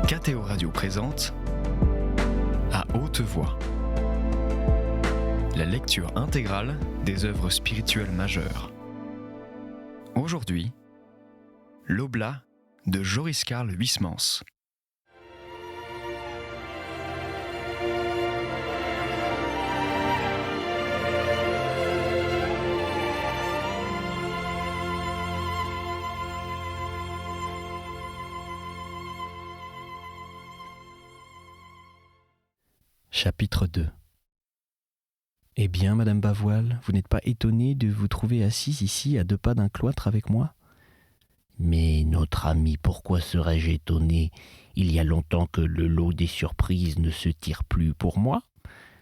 KTO Radio présente À haute voix, la lecture intégrale des œuvres spirituelles majeures. Aujourd'hui, l'Oblat de Joris Karl Huysmans. Chapitre 2. Eh bien, Madame Bavoil, vous n'êtes pas étonnée de vous trouver assise ici à 2 pas d'un cloître avec moi ? Mais notre ami, pourquoi serais-je étonné ? Il y a longtemps que le lot des surprises ne se tire plus pour moi.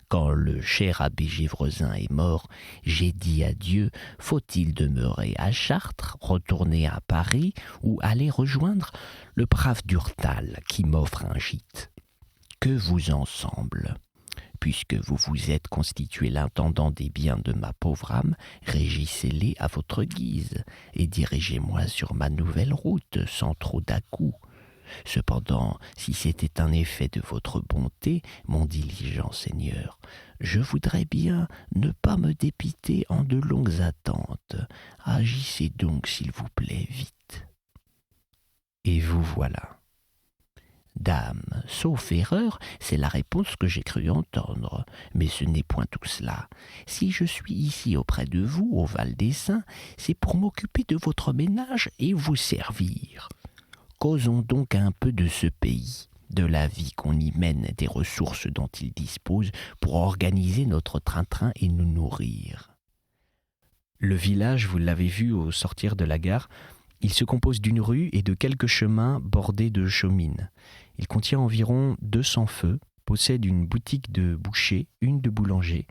Quand le cher abbé Gévresin est mort, j'ai dit à Dieu, faut-il demeurer à Chartres, retourner à Paris ou aller rejoindre le brave Durtal qui m'offre un gîte ? Que vous en semble ? Puisque vous vous êtes constitué l'intendant des biens de ma pauvre âme, régissez-les à votre guise et dirigez-moi sur ma nouvelle route sans trop d'à-coups. Cependant, si c'était un effet de votre bonté, mon diligent Seigneur, je voudrais bien ne pas me dépiter en de longues attentes. Agissez donc, s'il vous plaît, vite. Et vous voilà. Dame, sauf erreur, c'est la réponse que j'ai cru entendre. Mais ce n'est point tout cela. Si je suis ici auprès de vous, au Val des Saints, c'est pour m'occuper de votre ménage et vous servir. Causons donc un peu de ce pays, de la vie qu'on y mène, des ressources dont il dispose pour organiser notre train-train et nous nourrir. Le village, vous l'avez vu au sortir de la gare, il se compose d'une rue et de quelques chemins bordés de chaumines. Il contient environ 200 feux, possède une boutique de boucher, une de boulanger,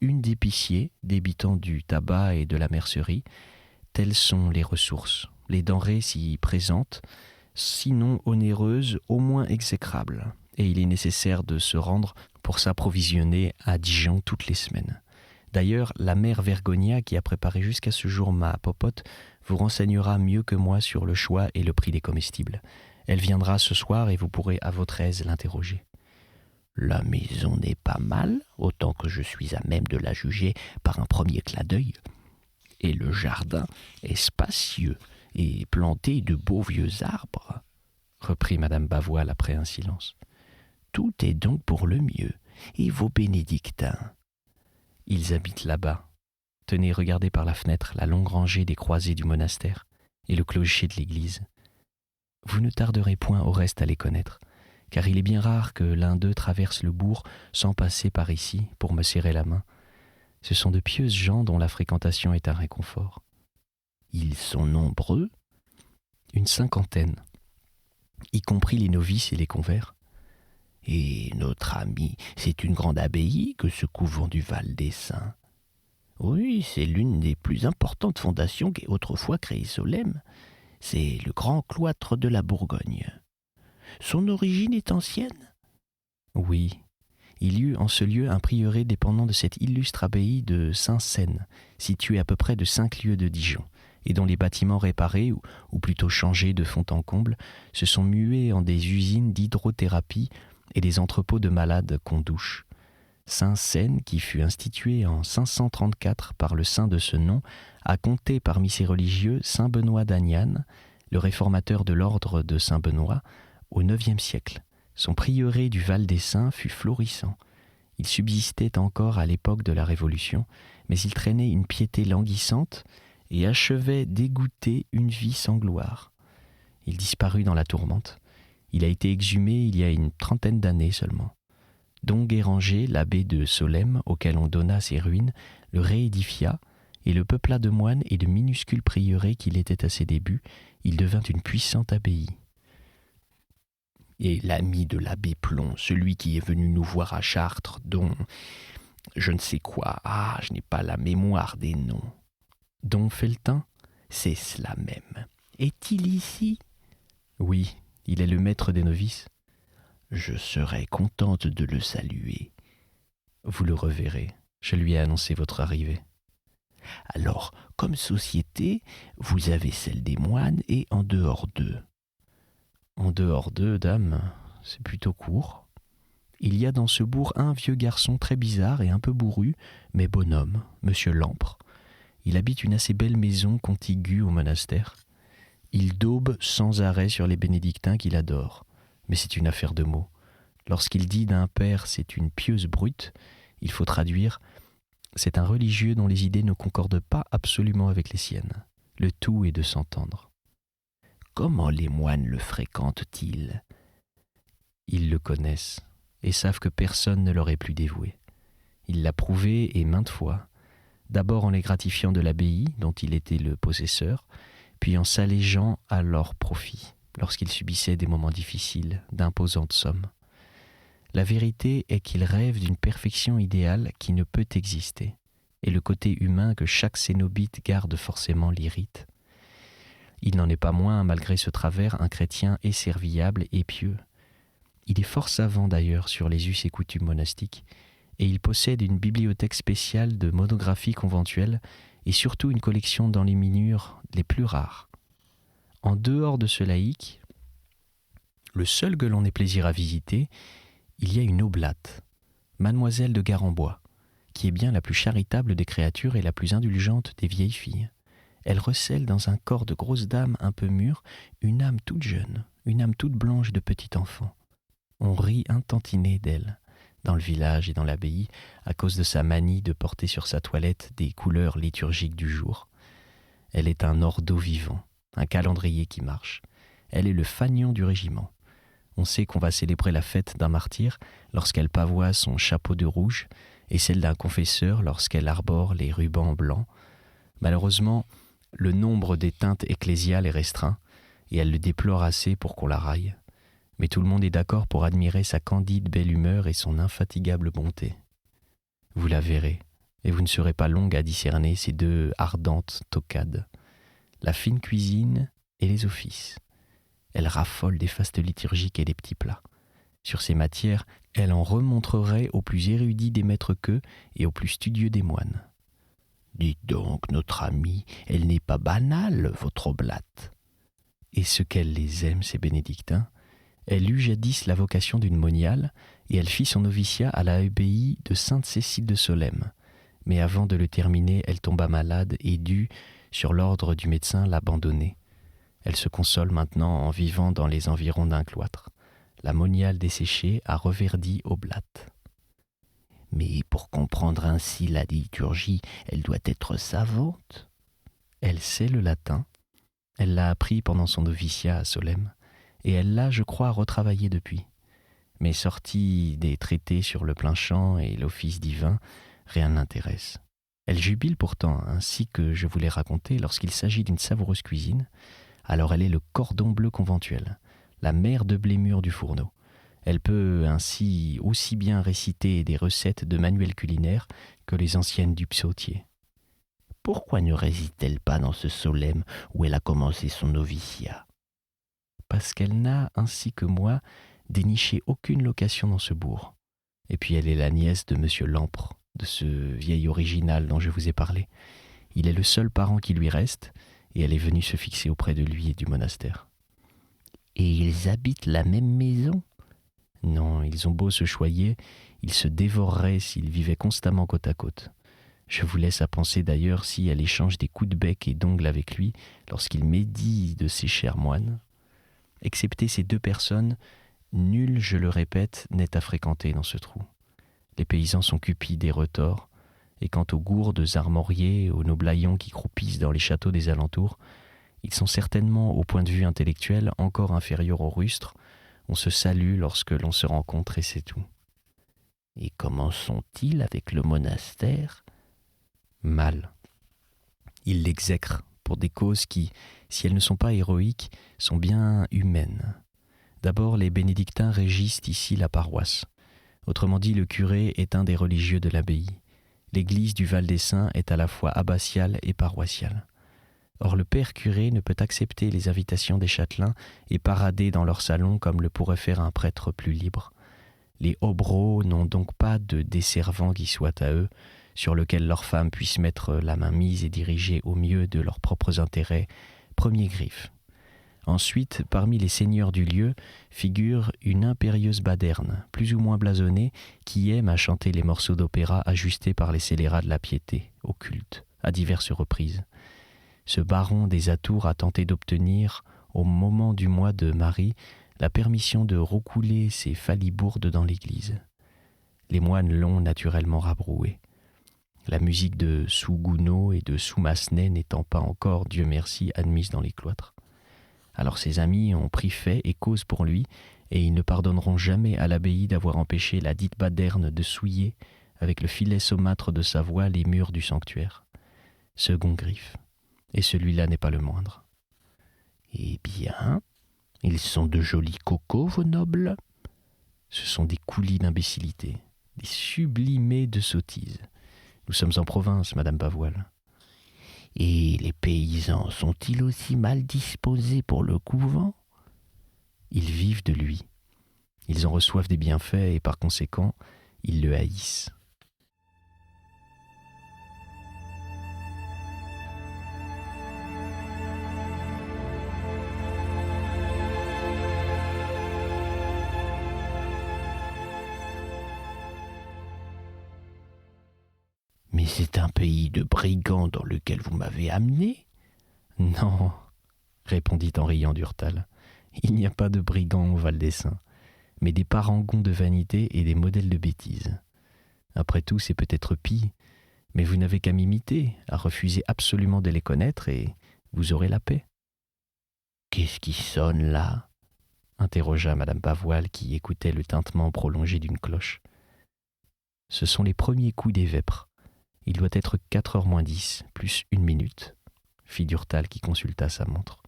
une d'épicier, débitant du tabac et de la mercerie. Telles sont les ressources, les denrées s'y présentes, sinon onéreuses, au moins exécrables. Et il est nécessaire de se rendre pour s'approvisionner à Dijon toutes les semaines. D'ailleurs, la mère Vergonia, qui a préparé jusqu'à ce jour ma popote, vous renseignera mieux que moi sur le choix et le prix des comestibles. Elle viendra ce soir et vous pourrez à votre aise l'interroger. La maison n'est pas mal, autant que je suis à même de la juger par un premier clin d'œil. Et le jardin est spacieux et planté de beaux vieux arbres, reprit Madame Bavoil après un silence. Tout est donc pour le mieux. Et vos bénédictins ? Ils habitent là-bas. Tenez, regardez par la fenêtre la longue rangée des croisées du monastère et le clocher de l'église. Vous ne tarderez point au reste à les connaître, car il est bien rare que l'un d'eux traverse le bourg sans passer par ici pour me serrer la main. Ce sont de pieuses gens dont la fréquentation est un réconfort. Ils sont nombreux ? Une 50aine, y compris les novices et les convers. Et notre ami, c'est une grande abbaye que ce couvent du Val des Saints. Oui, c'est l'une des plus importantes fondations qu'ait autrefois créé Solesmes. C'est le grand cloître de la Bourgogne. Son origine est ancienne ? Oui, il y eut en ce lieu un prieuré dépendant de cette illustre abbaye de Saint-Seine, située à peu près de 5 lieues de Dijon, et dont les bâtiments réparés, ou plutôt changés de fond en comble, se sont mués en des usines d'hydrothérapie et des entrepôts de malades qu'on douche. Saint-Seine, qui fut institué en 534 par le saint de ce nom, a compté parmi ses religieux saint Benoît d'Agnan, le réformateur de l'ordre de Saint-Benoît, au IXe siècle. Son prieuré du Val des Saints fut florissant. Il subsistait encore à l'époque de la Révolution, mais il traînait une piété languissante et achevait d'égoutter une vie sans gloire. Il disparut dans la tourmente. Il a été exhumé il y a une 30aine d'années seulement. Don Guéranger, l'abbé de Solesmes, auquel on donna ses ruines, le réédifia, et le peupla de moines et de minuscules prieurés qu'il était à ses débuts, il devint une puissante abbaye. Et l'ami de l'abbé Plomb, celui qui est venu nous voir à Chartres, dont je ne sais quoi, je n'ai pas la mémoire des noms. Don Felletin ? C'est cela même. Est-il ici ? Oui, il est le maître des novices. Je serais contente de le saluer. Vous le reverrez. Je lui ai annoncé votre arrivée. Alors, comme société, vous avez celle des moines et en dehors d'eux. En dehors d'eux, dame, c'est plutôt court. Il y a dans ce bourg un vieux garçon très bizarre et un peu bourru, mais bonhomme, Monsieur Lampre. Il habite une assez belle maison contiguë au monastère. Il daube sans arrêt sur les bénédictins qu'il adore, mais c'est une affaire de mots. Lorsqu'il dit d'un père « c'est une pieuse brute », il faut traduire « c'est un religieux dont les idées ne concordent pas absolument avec les siennes ». Le tout est de s'entendre. Comment les moines le fréquentent-ils ? Ils le connaissent et savent que personne ne leur est plus dévoué. Il l'a prouvé et maintes fois, d'abord en les gratifiant de l'abbaye dont il était le possesseur, puis en s'allégeant à leur profit lorsqu'ils subissaient des moments difficiles, d'imposantes sommes. La vérité est qu'ils rêvent d'une perfection idéale qui ne peut exister, et le côté humain que chaque cénobite garde forcément l'irrite. Il n'en est pas moins, malgré ce travers, un chrétien et serviable et pieux. Il est fort savant d'ailleurs sur les us et coutumes monastiques, et il possède une bibliothèque spéciale de monographies conventuelles et surtout une collection d'enluminures les plus rares. En dehors de ce laïc, le seul que l'on ait plaisir à visiter, il y a une oblate, Mademoiselle de Garembois, qui est bien la plus charitable des créatures et la plus indulgente des vieilles filles. Elle recèle dans un corps de grosse dame un peu mûre une âme toute jeune, une âme toute blanche de petit enfant. On rit un tantinet d'elle, dans le village et dans l'abbaye, à cause de sa manie de porter sur sa toilette des couleurs liturgiques du jour. Elle est un ordo vivant, un calendrier qui marche. Elle est le fanion du régiment. On sait qu'on va célébrer la fête d'un martyr lorsqu'elle pavoise son chapeau de rouge et celle d'un confesseur lorsqu'elle arbore les rubans blancs. Malheureusement, le nombre des teintes ecclésiales est restreint et elle le déplore assez pour qu'on la raille. Mais tout le monde est d'accord pour admirer sa candide belle humeur et son infatigable bonté. Vous la verrez, et vous ne serez pas longue à discerner ces deux ardentes toquades, la fine cuisine et les offices. Elle raffole des fastes liturgiques et des petits plats. Sur ces matières, elle en remontrerait aux plus érudits des maîtres queux et aux plus studieux des moines. Dites donc, notre amie, elle n'est pas banale, votre oblate. Et ce qu'elle les aime, ces bénédictins. Elle eut jadis la vocation d'une moniale, et elle fit son noviciat à l'abbaye de Sainte-Cécile de Solesmes. Mais avant de le terminer, elle tomba malade et dut, sur l'ordre du médecin, l'abandonner. Elle se console maintenant en vivant dans les environs d'un cloître. La moniale desséchée a reverdi oblate. Mais pour comprendre ainsi la liturgie, elle doit être savante. Elle sait le latin. Elle l'a appris pendant son noviciat à Solesmes, et elle l'a, je crois, retravaillé depuis. Mais sortie des traités sur le plein chant et l'office divin, rien n'intéresse. Elle jubile pourtant, ainsi que je vous l'ai raconté, lorsqu'il s'agit d'une savoureuse cuisine. Alors elle est le cordon bleu conventuel, la mère de blé mûr du fourneau. Elle peut ainsi aussi bien réciter des recettes de manuels culinaires que les anciennes du psautier. Pourquoi ne réside-t-elle pas dans ce Solesmes où elle a commencé son noviciat ? Parce qu'elle n'a, ainsi que moi, déniché aucune location dans ce bourg. Et puis elle est la nièce de Monsieur Lampre, de ce vieil original dont je vous ai parlé. Il est le seul parent qui lui reste, et elle est venue se fixer auprès de lui et du monastère. Et ils habitent la même maison ? Non, ils ont beau se choyer, ils se dévoreraient s'ils vivaient constamment côte à côte. Je vous laisse à penser d'ailleurs si elle échange des coups de bec et d'ongles avec lui lorsqu'il médit de ses chers moines. Excepté ces deux personnes, nul, je le répète, n'est à fréquenter dans ce trou. Les paysans sont cupides et retors, et quant aux gourdes armoriées, aux noblaillons qui croupissent dans les châteaux des alentours, ils sont certainement, au point de vue intellectuel, encore inférieurs aux rustres. On se salue lorsque l'on se rencontre et c'est tout. Et comment sont-ils avec le monastère ? Mal. Ils l'exècrent pour des causes qui, si elles ne sont pas héroïques, sont bien humaines. D'abord, les bénédictins régissent ici la paroisse. Autrement dit, le curé est un des religieux de l'abbaye. L'église du Val des Saints est à la fois abbatiale et paroissiale. Or, le père curé ne peut accepter les invitations des châtelains et parader dans leur salon comme le pourrait faire un prêtre plus libre. Les hobereaux n'ont donc pas de desservant qui soit à eux, sur lequel leurs femmes puissent mettre la main mise et diriger au mieux de leurs propres intérêts, premier griffe. Ensuite, parmi les seigneurs du lieu, figure une impérieuse baderne, plus ou moins blasonnée, qui aime à chanter les morceaux d'opéra ajustés par les scélérats de la piété, au culte, à diverses reprises. Ce baron des Atours a tenté d'obtenir, au moment du mois de Marie, la permission de roucouler ses falibourdes dans l'église. Les moines l'ont naturellement rabroué. La musique de Sous-Gounod et de Sous-Massenet n'étant pas encore, Dieu merci, admise dans les cloîtres. Alors ses amis ont pris fait et cause pour lui, et ils ne pardonneront jamais à l'abbaye d'avoir empêché la dite baderne de souiller, avec le filet saumâtre de sa voix, les murs du sanctuaire. Second griffe, et celui-là n'est pas le moindre. Eh bien, ils sont de jolis cocos, vos nobles. Ce sont des coulis d'imbécilité, des sublimés de sottises. Nous sommes en province, Madame Bavoil. Et les paysans sont-ils aussi mal disposés pour le couvent ? Ils vivent de lui. Ils en reçoivent des bienfaits et par conséquent, ils le haïssent. Mais c'est un pays de brigands dans lequel vous m'avez amené ? Non, répondit en riant Durtal. Il n'y a pas de brigands au Val des Saints, mais des parangons de vanité et des modèles de bêtise. Après tout, c'est peut-être pis, mais vous n'avez qu'à m'imiter, à refuser absolument de les connaître et vous aurez la paix. Qu'est-ce qui sonne là ? Interrogea Madame Bavoil qui écoutait le tintement prolongé d'une cloche. Ce sont les premiers coups des vêpres. Il doit être 4h moins 10, plus 1 minute, fit Durtal qui consulta sa montre.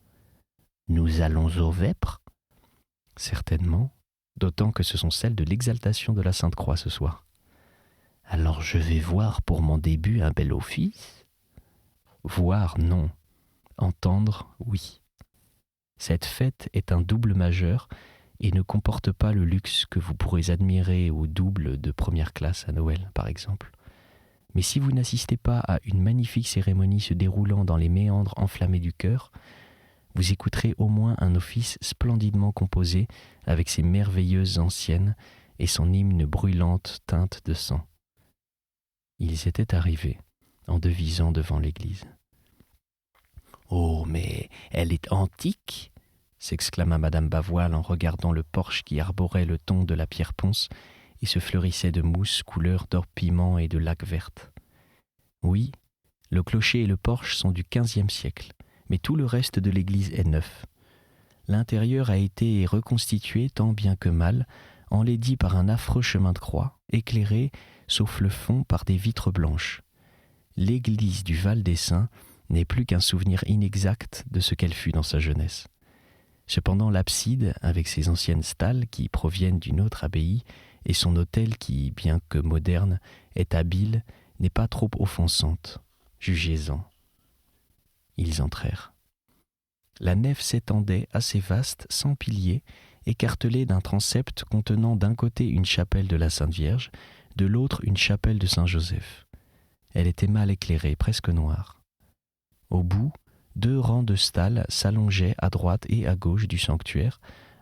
Nous allons aux vêpres ? Certainement, d'autant que ce sont celles de l'exaltation de la Sainte-Croix ce soir. Alors je vais voir pour mon début un bel office ? Voir, non. Entendre, oui. Cette fête est un double majeur et ne comporte pas le luxe que vous pourrez admirer au double de première classe à Noël, par exemple. Mais si vous n'assistez pas à une magnifique cérémonie se déroulant dans les méandres enflammés du chœur, vous écouterez au moins un office splendidement composé avec ses merveilleuses anciennes et son hymne brûlante teinte de sang. Ils étaient arrivés, en devisant devant l'église. « Oh, mais elle est antique !» s'exclama Madame Bavoil en regardant le porche qui arborait le ton de la pierre ponce et se fleurissait de mousse couleur d'or-piment et de laque verte. Oui, le clocher et le porche sont du XVe siècle, mais tout le reste de l'église est neuf. L'intérieur a été reconstitué tant bien que mal, enlaidi par un affreux chemin de croix, éclairé, sauf le fond, par des vitres blanches. L'église du Val des Saints n'est plus qu'un souvenir inexact de ce qu'elle fut dans sa jeunesse. Cependant, l'abside, avec ses anciennes stalles qui proviennent d'une autre abbaye, et son autel qui, bien que moderne, est habile, n'est pas trop offensante. Jugez-en. Ils entrèrent. La nef s'étendait, assez vaste, sans piliers, écartelée d'un transept contenant d'un côté une chapelle de la Sainte Vierge, de l'autre une chapelle de Saint-Joseph. Elle était mal éclairée, presque noire. Au bout, 2 rangs de stalles s'allongeaient à droite et à gauche du sanctuaire,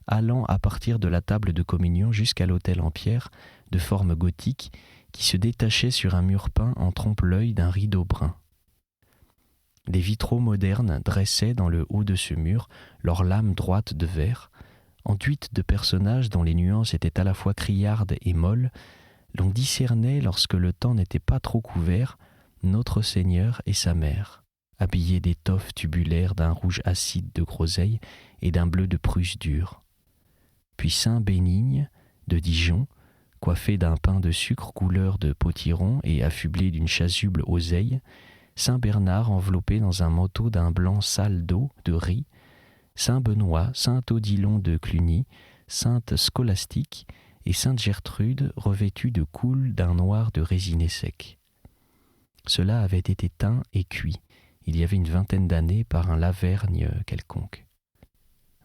allant à partir de la table de communion jusqu'à l'autel en pierre, de forme gothique, qui se détachait sur un mur peint en trompe-l'œil d'un rideau brun. Les vitraux modernes dressaient dans le haut de ce mur leurs lames droites de verre, enduites de personnages dont les nuances étaient à la fois criardes et molles. L'on discernait, lorsque le temps n'était pas trop couvert, Notre Seigneur et sa mère, habillés d'étoffes tubulaires d'un rouge acide de groseille et d'un bleu de Prusse dure. Puis Saint Bénigne, de Dijon, coiffé d'un pain de sucre couleur de potiron et affublé d'une chasuble oseille, Saint Bernard enveloppé dans un manteau d'un blanc sale d'eau, de riz, Saint Benoît, Saint Odilon de Cluny, Sainte Scolastique et Sainte Gertrude revêtue de coule d'un noir de résiné sec. Cela avait été teint et cuit, il y avait une 20aine d'années, par un Lavergne quelconque.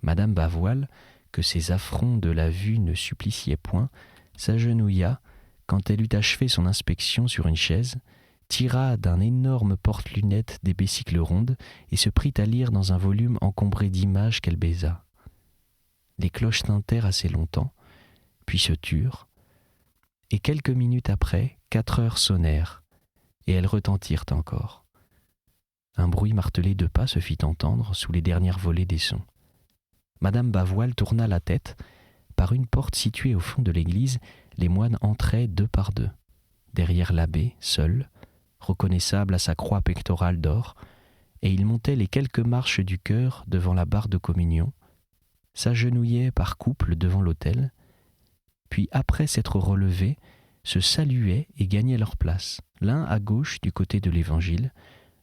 Madame Bavoil, que ces affronts de la vue ne suppliciaient point, s'agenouilla, quand elle eut achevé son inspection sur une chaise, tira d'un énorme porte-lunettes des besicles rondes et se prit à lire dans un volume encombré d'images qu'elle baisa. Les cloches tintèrent assez longtemps, puis se turent, et quelques minutes après, 4 heures sonnèrent, et elles retentirent encore. Un bruit martelé de pas se fit entendre sous les dernières volées des sons. Madame Bavoil tourna la tête. Par une porte située au fond de l'église, les moines entraient 2 par 2. Derrière l'abbé, seul, reconnaissable à sa croix pectorale d'or, et il montait les quelques marches du chœur devant la barre de communion, s'agenouillait par couple devant l'autel, puis après s'être relevés, se saluaient et gagnaient leur place, l'un à gauche du côté de l'Évangile,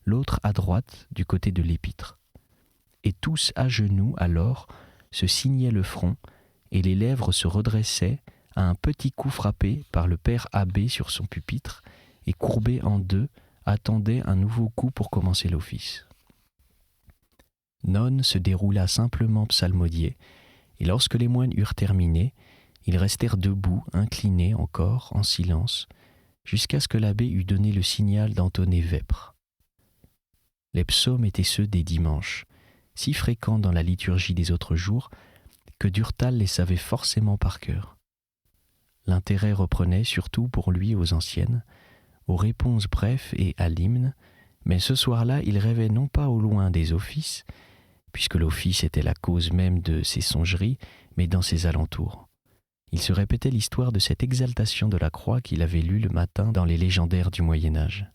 l'autre à droite du côté de l'Épître. Et tous à genoux alors se signaient le front, et les lèvres se redressaient à un petit coup frappé par le père abbé sur son pupitre, et courbés en 2, attendaient un nouveau coup pour commencer l'office. None se déroula simplement psalmodier, et lorsque les moines eurent terminé, ils restèrent debout, inclinés encore, en silence, jusqu'à ce que l'abbé eût donné le signal d'entonner vêpres. Les psaumes étaient ceux des dimanches, si fréquents dans la liturgie des autres jours, que Durtal les savait forcément par cœur. L'intérêt reprenait surtout pour lui aux anciennes, aux réponses brefs et à l'hymne, mais ce soir-là il rêvait non pas au loin des offices, puisque l'office était la cause même de ses songeries, mais dans ses alentours. Il se répétait l'histoire de cette exaltation de la croix qu'il avait lue le matin dans les légendaires du Moyen-Âge.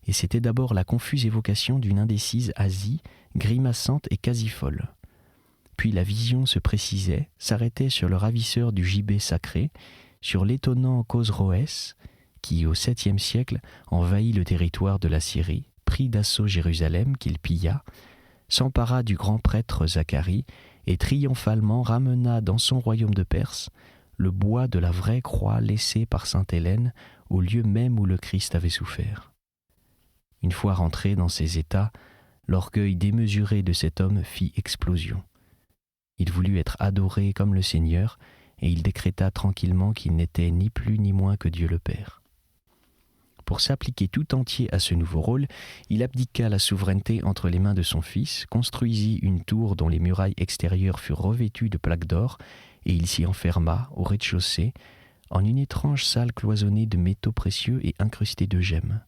Et c'était d'abord la confuse évocation d'une indécise Asie, grimaçante et quasi folle. Puis la vision se précisait, s'arrêtait sur le ravisseur du gibet sacré, sur l'étonnant Cosroès, qui au 7e siècle envahit le territoire de la Syrie, prit d'assaut Jérusalem qu'il pilla, s'empara du grand prêtre Zacharie et triomphalement ramena dans son royaume de Perse le bois de la vraie croix laissée par sainte Hélène au lieu même où le Christ avait souffert. Une fois rentré dans ces états, l'orgueil démesuré de cet homme fit explosion. Il voulut être adoré comme le Seigneur, et il décréta tranquillement qu'il n'était ni plus ni moins que Dieu le Père. Pour s'appliquer tout entier à ce nouveau rôle, il abdiqua la souveraineté entre les mains de son fils, construisit une tour dont les murailles extérieures furent revêtues de plaques d'or, et il s'y enferma, au rez-de-chaussée, en une étrange salle cloisonnée de métaux précieux et incrustée de gemmes.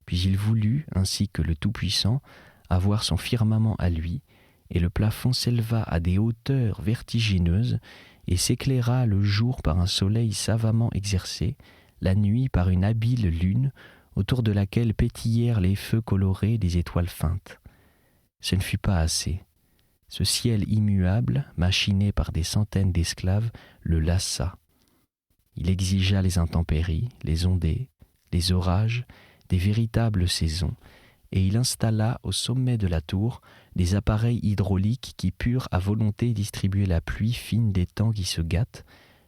Puis il voulut, ainsi que le Tout-Puissant, avoir son firmament à lui, et le plafond s'éleva à des hauteurs vertigineuses et s'éclaira le jour par un soleil savamment exercé, la nuit par une habile lune autour de laquelle pétillèrent les feux colorés des étoiles feintes. Ce ne fut pas assez. Ce ciel immuable, machiné par des centaines d'esclaves, le lassa. Il exigea les intempéries, les ondées, les orages, des véritables saisons, et il installa au sommet de la tour des appareils hydrauliques qui purent à volonté distribuer la pluie fine des temps qui se gâtent,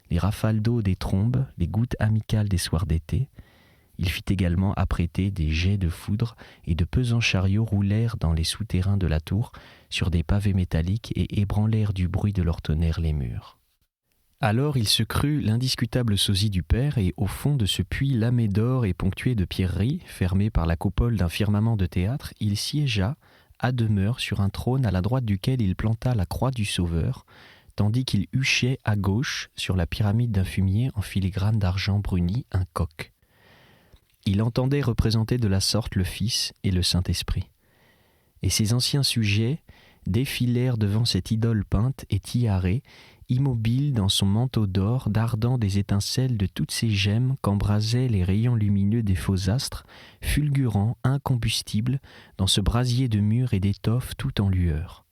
les rafales d'eau des trombes, les gouttes amicales des soirs d'été. Il fit également apprêter des jets de foudre et de pesants chariots roulèrent dans les souterrains de la tour sur des pavés métalliques et ébranlèrent du bruit de leur tonnerre les murs. Alors il se crut l'indiscutable sosie du père et au fond de ce puits lamé d'or et ponctué de pierreries, fermé par la coupole d'un firmament de théâtre, il siégea, à demeure, sur un trône à la droite duquel il planta la croix du Sauveur, tandis qu'il huchait à gauche, sur la pyramide d'un fumier en filigrane d'argent bruni, un coq. Il entendait représenter de la sorte le Fils et le Saint-Esprit. Et ses anciens sujets défilèrent devant cette idole peinte et tiarée, immobile dans son manteau d'or, dardant des étincelles de toutes ces gemmes qu'embrasaient les rayons lumineux des faux astres, fulgurants, incombustibles, dans ce brasier de murs et d'étoffes tout en lueur.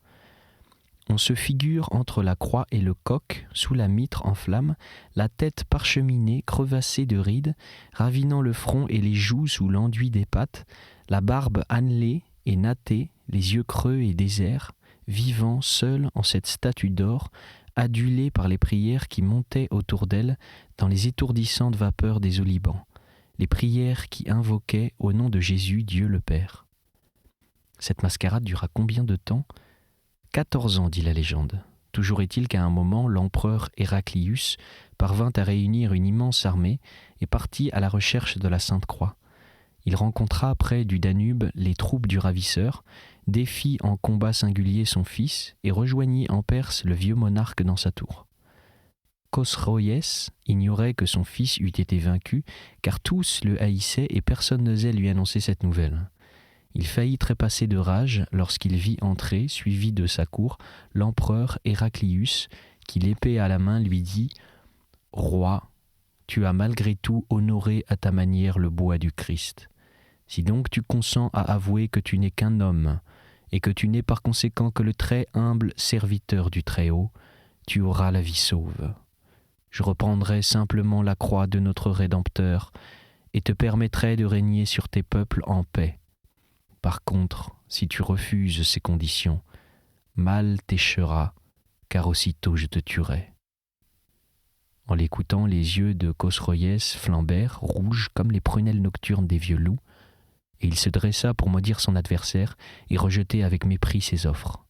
On se figure entre la croix et le coq, sous la mitre en flammes, la tête parcheminée, crevassée de rides, ravinant le front et les joues sous l'enduit des pattes, la barbe annelée et nattée, les yeux creux et déserts, vivant seul en cette statue d'or, adulée par les prières qui montaient autour d'elle dans les étourdissantes vapeurs des olivans, les prières qui invoquaient au nom de Jésus Dieu le Père. Cette mascarade dura combien de temps ? 14 ans, dit la légende. Toujours est-il qu'à un moment, l'empereur Héraclius parvint à réunir une immense armée et partit à la recherche de la Sainte Croix. Il rencontra près du Danube les troupes du ravisseur, défit en combat singulier son fils et rejoignit en Perse le vieux monarque dans sa tour. Khosroès ignorait que son fils eût été vaincu, car tous le haïssaient et personne n'osait lui annoncer cette nouvelle. Il faillit trépasser de rage lorsqu'il vit entrer, suivi de sa cour, l'empereur Héraclius, qui, l'épée à la main, lui dit « Roi, tu as malgré tout honoré à ta manière le bois du Christ. Si donc tu consens à avouer que tu n'es qu'un homme, et que tu n'es par conséquent que le très humble serviteur du Très-Haut, tu auras la vie sauve. Je reprendrai simplement la croix de notre Rédempteur et te permettrai de régner sur tes peuples en paix. Par contre, si tu refuses ces conditions, mal t'échera, car aussitôt je te tuerai. » En l'écoutant, les yeux de Khosroès flambèrent, rouges comme les prunelles nocturnes des vieux loups, et il se dressa pour maudire son adversaire et rejeter avec mépris ses offres.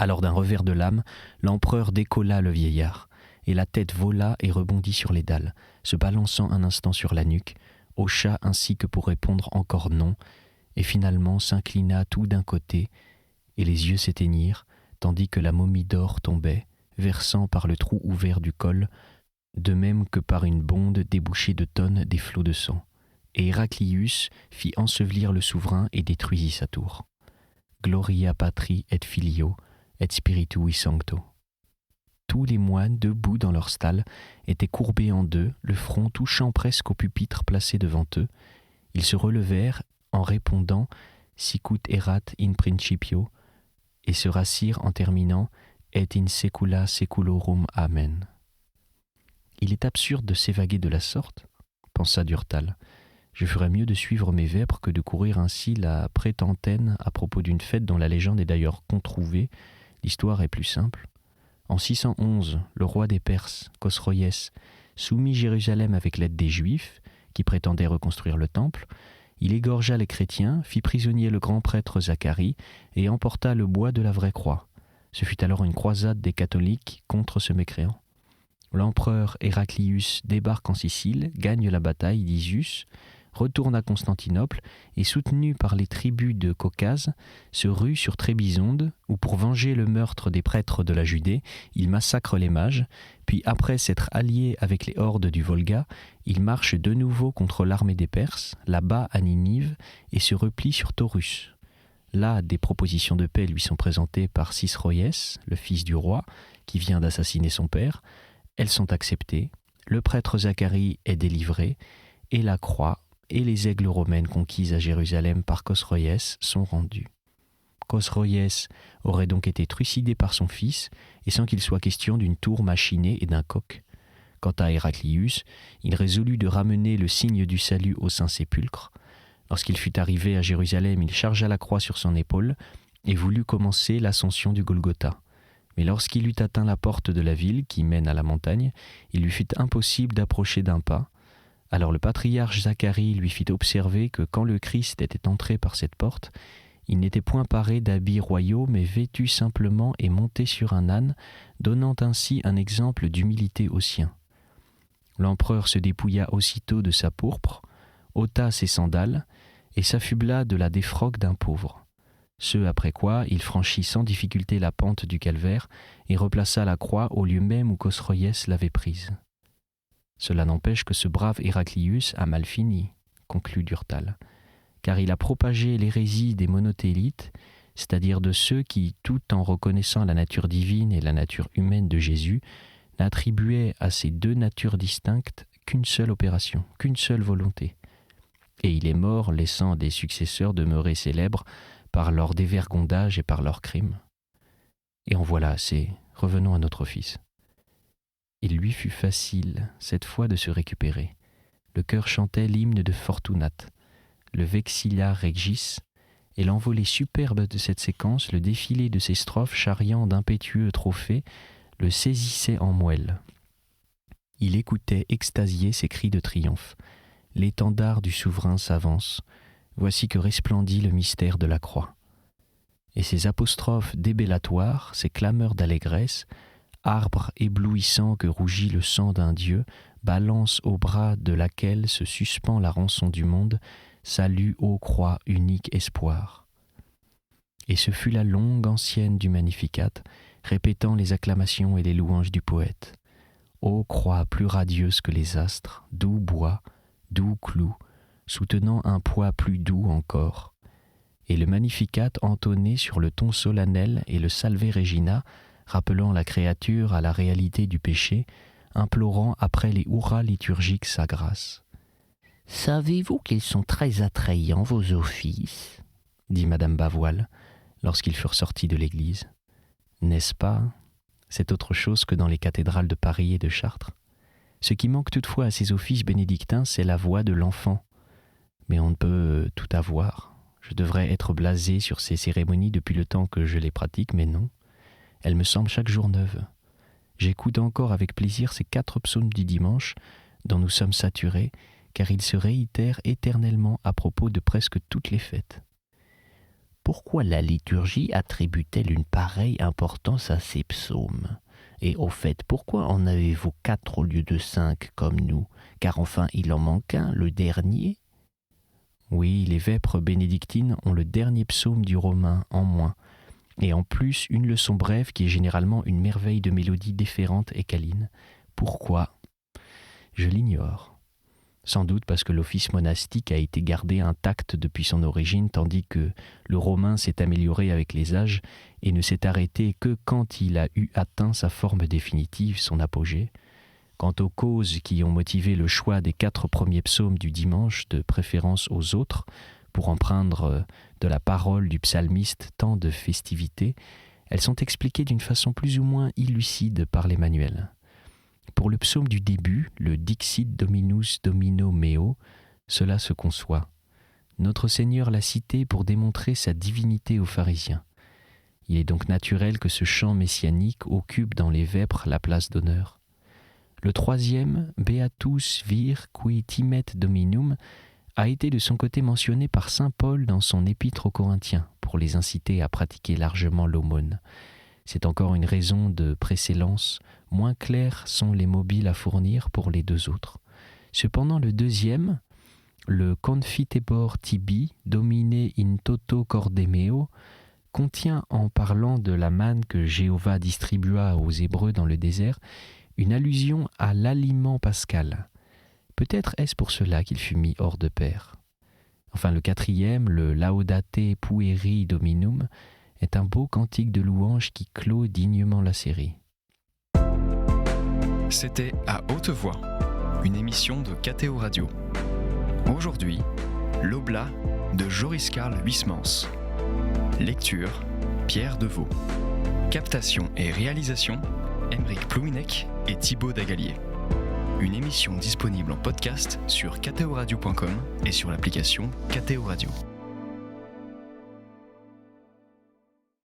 Alors d'un revers de lame, l'empereur décolla le vieillard, et la tête vola et rebondit sur les dalles, se balançant un instant sur la nuque, hocha ainsi que pour répondre encore non, et finalement s'inclina tout d'un côté, et les yeux s'éteignirent, tandis que la momie d'or tombait, versant par le trou ouvert du col, de même que par une bonde débouchée de tonnes des flots de sang. Et Héraclius fit ensevelir le souverain et détruisit sa tour. Gloria patri et filio, et spiritui sancto. Tous les moines, debout dans leur stalle, étaient courbés en deux, le front touchant presque au pupitre placé devant eux. Ils se relevèrent en répondant « Sicut erat in principio » et se rassirent en terminant « Et in secula seculorum amen ». Il est absurde de s'évaguer de la sorte, pensa Durtal. Je ferais mieux de suivre mes vêpres que de courir ainsi la prétentaine à propos d'une fête dont la légende est d'ailleurs controuvée. L'histoire est plus simple. En 611, le roi des Perses, Khosroès, soumit Jérusalem avec l'aide des Juifs, qui prétendaient reconstruire le temple. Il égorgea les chrétiens, fit prisonnier le grand prêtre Zacharie et emporta le bois de la vraie croix. Ce fut alors une croisade des catholiques contre ce mécréant. L'empereur Héraclius débarque en Sicile, gagne la bataille d'Isus, retourne à Constantinople et, soutenu par les tribus de Caucase, se rue sur Trébizonde, où pour venger le meurtre des prêtres de la Judée, il massacre les mages, puis après s'être allié avec les hordes du Volga, il marche de nouveau contre l'armée des Perses, là-bas à Ninive, et se replie sur Taurus. Là, des propositions de paix lui sont présentées par Sisroès, le fils du roi, qui vient d'assassiner son père. Elles sont acceptées, le prêtre Zacharie est délivré, et la croix et les aigles romaines conquises à Jérusalem par Khosroès sont rendues. Khosroès aurait donc été trucidé par son fils, et sans qu'il soit question d'une tour machinée et d'un coq. Quant à Héraclius, il résolut de ramener le signe du salut au Saint-Sépulcre. Lorsqu'il fut arrivé à Jérusalem, il chargea la croix sur son épaule et voulut commencer l'ascension du Golgotha. Mais lorsqu'il eut atteint la porte de la ville qui mène à la montagne, il lui fut impossible d'approcher d'un pas. Alors le patriarche Zacharie lui fit observer que quand le Christ était entré par cette porte, il n'était point paré d'habits royaux, mais vêtu simplement et monté sur un âne, donnant ainsi un exemple d'humilité aux siens. L'empereur se dépouilla aussitôt de sa pourpre, ôta ses sandales et s'affubla de la défroque d'un pauvre. Ce après quoi il franchit sans difficulté la pente du calvaire et replaça la croix au lieu même où Khosroès l'avait prise. Cela n'empêche que ce brave Héraclius a mal fini, conclut Durtal, car il a propagé l'hérésie des monothélites, c'est-à-dire de ceux qui, tout en reconnaissant la nature divine et la nature humaine de Jésus, n'attribuaient à ces deux natures distinctes qu'une seule opération, qu'une seule volonté. Et il est mort, laissant des successeurs demeurer célèbres par leur dévergondage et par leurs crimes. Et en voilà assez, revenons à notre fils. Il lui fut facile, cette fois, de se récupérer. Le chœur chantait l'hymne de Fortunate, le Vexilla Regis, et l'envolée superbe de cette séquence, le défilé de ses strophes charriant d'impétueux trophées, le saisissait en moelle. Il écoutait extasié ses cris de triomphe. l'étendard du souverain s'avance, voici que resplendit le mystère de la croix. Et ces apostrophes débellatoires, ces clameurs d'allégresse, arbre éblouissant que rougit le sang d'un Dieu, balance au bras de laquelle se suspend la rançon du monde, salut ô croix, unique espoir. Et ce fut la longue ancienne du Magnificat, répétant les acclamations et les louanges du poète. Ô croix plus radieuse que les astres, doux bois, doux clou, soutenant un poids plus doux encore. Et le Magnificat entonné sur le ton solennel et le Salve Regina, rappelant la créature à la réalité du péché, implorant après les hurrahs liturgiques sa grâce. « Savez-vous qu'ils sont très attrayants, vos offices ?» dit Madame Bavoil, lorsqu'ils furent sortis de l'église. N'est-ce pas ? C'est autre chose que dans les cathédrales de Paris et de Chartres. Ce qui manque toutefois à ces offices bénédictins, c'est la voix de l'enfant. Mais on ne peut tout avoir. Je devrais être blasé sur ces cérémonies depuis le temps que je les pratique, mais non. Elles me semblent chaque jour neuves. J'écoute encore avec plaisir ces 4 psaumes du dimanche dont nous sommes saturés, car ils se réitèrent éternellement à propos de presque toutes les fêtes. Pourquoi la liturgie attribue-t-elle une pareille importance à ces psaumes ? Et au fait, pourquoi en avez-vous 4 au lieu de 5 comme nous ? Car enfin, il en manque un, le dernier. Oui, les vêpres bénédictines ont le dernier psaume du romain en moins, et en plus une leçon brève qui est généralement une merveille de mélodie déférente et câline. Pourquoi ? Je l'ignore. Sans doute parce que l'office monastique a été gardé intact depuis son origine, tandis que le romain s'est amélioré avec les âges et ne s'est arrêté que quand il a eu atteint sa forme définitive, son apogée. Quant aux causes qui ont motivé le choix des 4 premiers psaumes du dimanche de préférence aux autres, pour empreindre de la parole du psalmiste tant de festivité, elles sont expliquées d'une façon plus ou moins illucide par les manuels. Pour le psaume du début, le Dixit Dominus Domino Meo, cela se conçoit. Notre Seigneur l'a cité pour démontrer sa divinité aux pharisiens. Il est donc naturel que ce chant messianique occupe dans les vêpres la place d'honneur. Le 3e, Beatus vir qui timet Dominum, a été de son côté mentionné par saint Paul dans son épître aux Corinthiens pour les inciter à pratiquer largement l'aumône. C'est encore une raison de précédence, moins clairs sont les mobiles à fournir pour les 2 autres. Cependant le 2e, le Confitebor tibi, domine in toto cordemeo, contient, en parlant de la manne que Jéhovah distribua aux Hébreux dans le désert, une allusion à l'aliment pascal. Peut-être est-ce pour cela qu'il fut mis hors de pair. Enfin le 4e, le Laudate pueri Dominum, est un beau cantique de louange qui clôt dignement la série. C'était À haute voix, une émission de KTO Radio. Aujourd'hui, l'Oblat de Joris Karl Huysmans. Lecture, Pierre Deveau. Captation et réalisation, Aymeric Plouinec et Thibaut Dagalier. Une émission disponible en podcast sur ktoradio.com et sur l'application KTO Radio.